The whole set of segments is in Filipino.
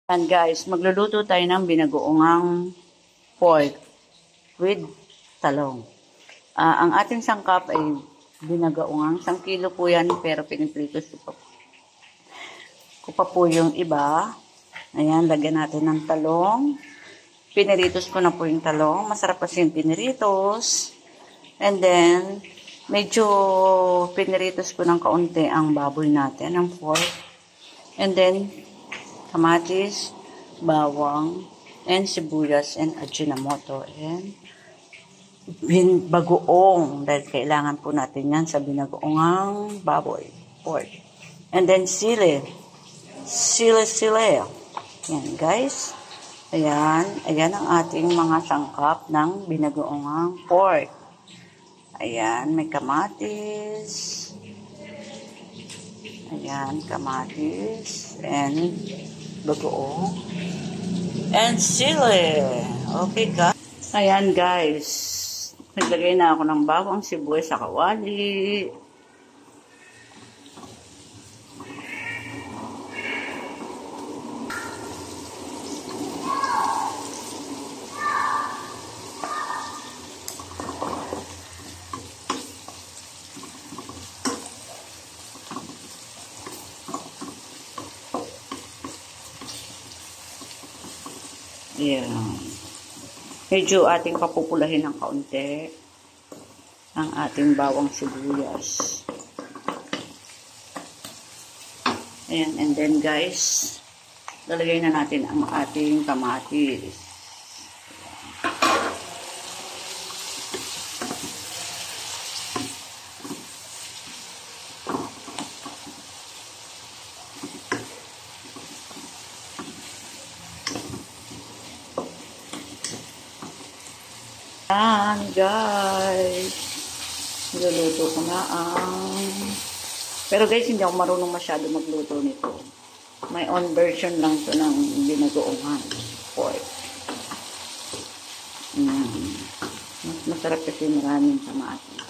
And guys, magluluto tayo ng binagoongang pork with talong. Ang ating sangkap ay binagoongang 1 kilo po yan, pero pinipritos ko pa po yung iba. Ayan, lagyan natin ng talong. Piniritos ko na po yung talong. Masarap kasi yung piniritos. And then, medyo piniritos ko ng kaunti ang baboy natin, ang pork. And then, kamatis, bawang, and sibuyas, and ajinomoto, and bagoong, dahil kailangan po natin yan sa binagoongang baboy, pork. And then sili. Yan guys. Ayan ang ating mga sangkap ng binagoongang pork. Ayan, may kamatis. Ayan, kamatis, and bagoong, and sili. Okay, guys. Ayan, guys. Naglagay na ako ng bawang, sibuyas sa kawali. Ayan. Medyo ating papupulahin ng kaunti ang ating bawang sibuyas. Ayan. And then guys, lalagay na natin ang ating kamatis. Ayan, guys. Niluluto ko na Pero guys, hindi ako marunong masyado magluto nito. My own version lang to ng binagoongan pork. Mas masarap kasi maraming kamatis.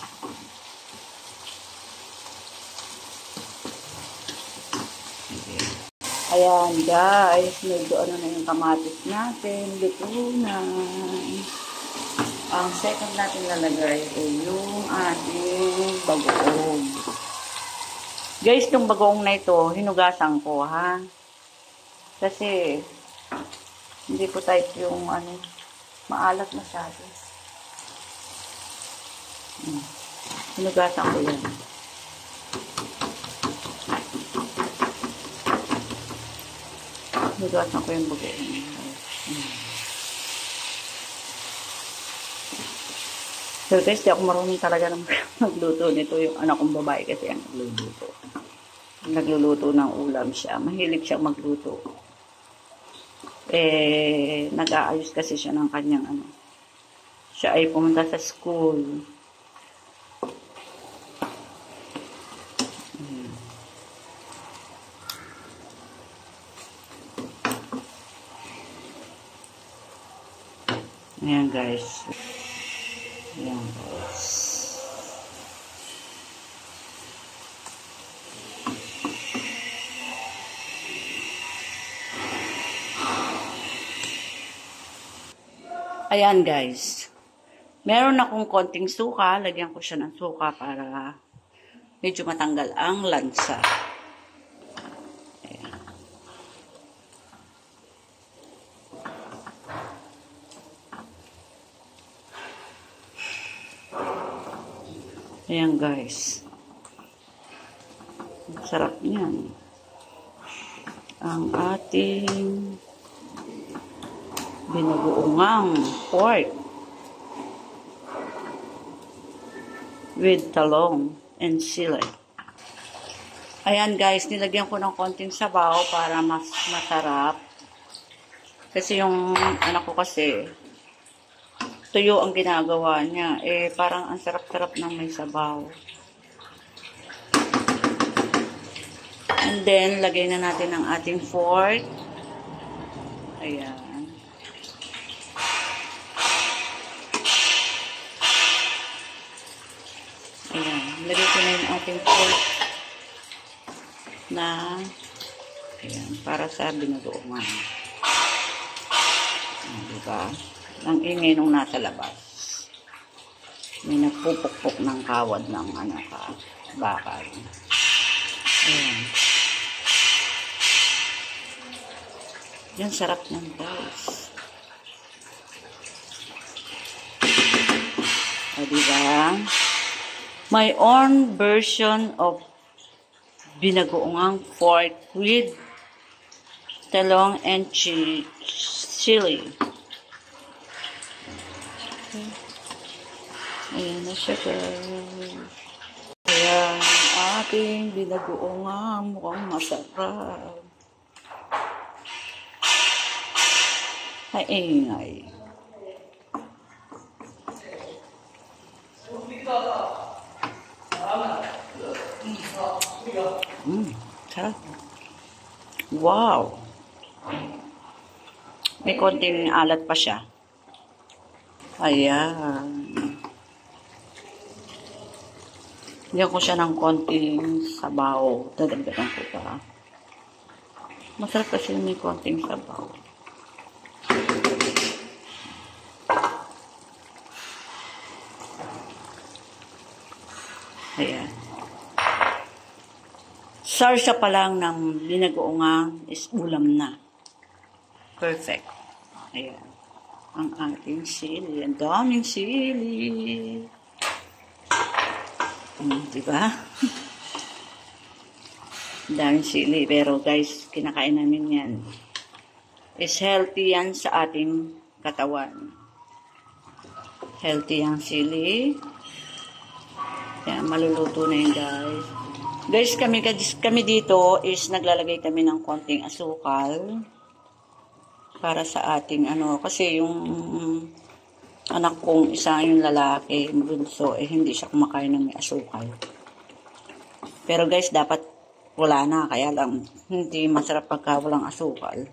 Ayan, guys. Medyo ano na yung kamatis natin. Luto na. Ang second natin lalagay ay yung ating bagoong. Guys, itong bagoong na ito, hinugasan ko, ha? Kasi, hindi po type yung, maalat masyado. Hinugasan ko yan. Hinugasan ko yung bagoong. So guys, di ako marunong talaga ng magluto nito. Yung anak kong babae kasi ang nagluluto. Nagluluto ng ulam siya. Mahilig siya magluto. Nag-aayos kasi siya ng kanyang Siya ay pumunta sa school. Ayan guys. Ayan guys. Ayan guys. Meron akong konting suka. Lagyan ko siya ng suka para medyo matanggal ang lansa. Ayan. Ayan guys. Sarap niyan. Ang ating binagoongang pork with talong and sili. Ayan guys, nilagyan ko ng konting sabaw para mas masarap. Kasi yung anak ko kasi, tuyo ang ginagawa niya. Parang ang sarap-sarap ng may sabaw. And then, lagay na natin ang ating pork. Ayan. Ayan. Lagay ko na yung ating pork na, ayan, para sa binagoongan. Diba? Ang ingay nung nasa labas. May nagpupukpok ng kawad ng bakal. Ayan. Yan, sarap ng guys. O, diba? My own version of binagoongang pork with talong and chili. Okay. Ayan na siya guys. Ayan, ating binagoongang mukhang masarap. Ay, ingay. Sarap. Wow. May konting alat pa siya. Ayan. Lagyan ko siya ng konting sabaw. Dadagdagan ko pa. Masarap kasi may konting sabaw. Ayan. Sarsa pa lang ng binagoongang is ulam na. Perfect. Ayan. Ang ating sili. Ang daming sili. Diba? Ang daming sili. Pero guys, kinakain namin yan. Is healthy yan sa ating katawan. Healthy ang sili. Kaya maluluto na yun guys. Guys, kami dito is naglalagay kami ng konting asukal para sa ating kasi yung anak kong isa yung lalaki, bunso, hindi siya kumakain ng may asukal. Pero guys, dapat wala na, kaya lang hindi masarap pagka walang asukal.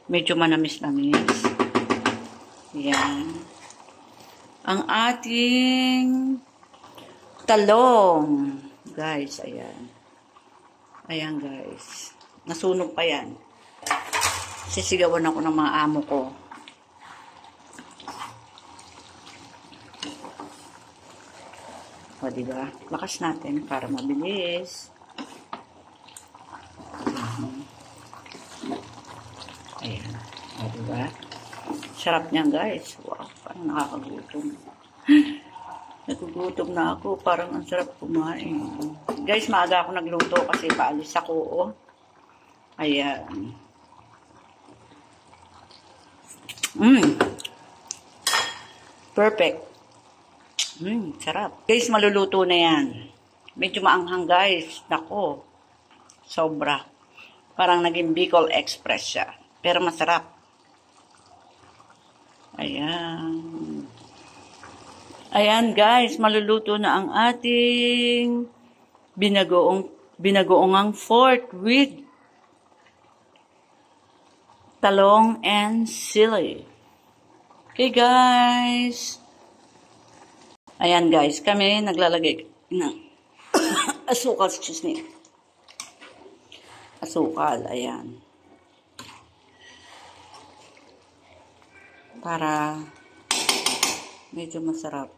Medyo manamis-namis. Yan. Ang ating talong. Guys, ayan. Ayan, guys. Nasunog pa yan. Sisigawan ako ng mga amo ko. O, diba? Lakas natin para mabilis. Ayan. O, diba? Sarap niyan, guys. Wow, parang nakakagutom. Nagugutom na ako. Parang ang sarap kumain. Guys, maaga ako nagluto kasi paalis ako. Oh. Ayan. Perfect. Sarap. Guys, maluluto na yan. Medyo maanghang guys. Nako. Sobra. Parang naging Bicol Express siya. Pero masarap. Ayan. Ayan guys, maluluto na ang ating binagoongang pork with talong and sili. Okay guys. Ayan guys, kami naglalagay ng asukal, excuse me. Asukal, ayan. Para medyo masarap.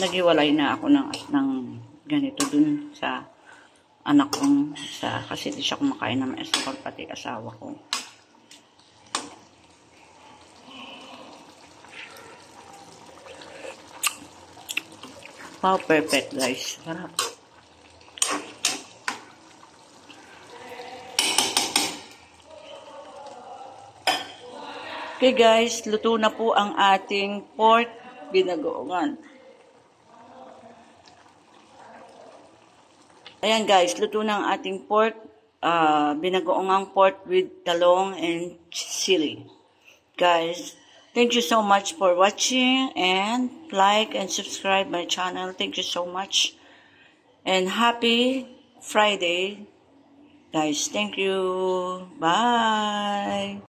Naghiwalay na ako ng ganito dun sa anak kong isa kasi di siya kumakain ng asukal, pati asawa ko. Wow, perfect guys. Sarap. Okay guys, luto na po ang ating pork binagoongan. Ayan guys, luto na ang ating pork, binagoongang pork with talong and chili. Guys, thank you so much for watching and like and subscribe my channel. Thank you so much. And happy Friday. Guys, thank you. Bye.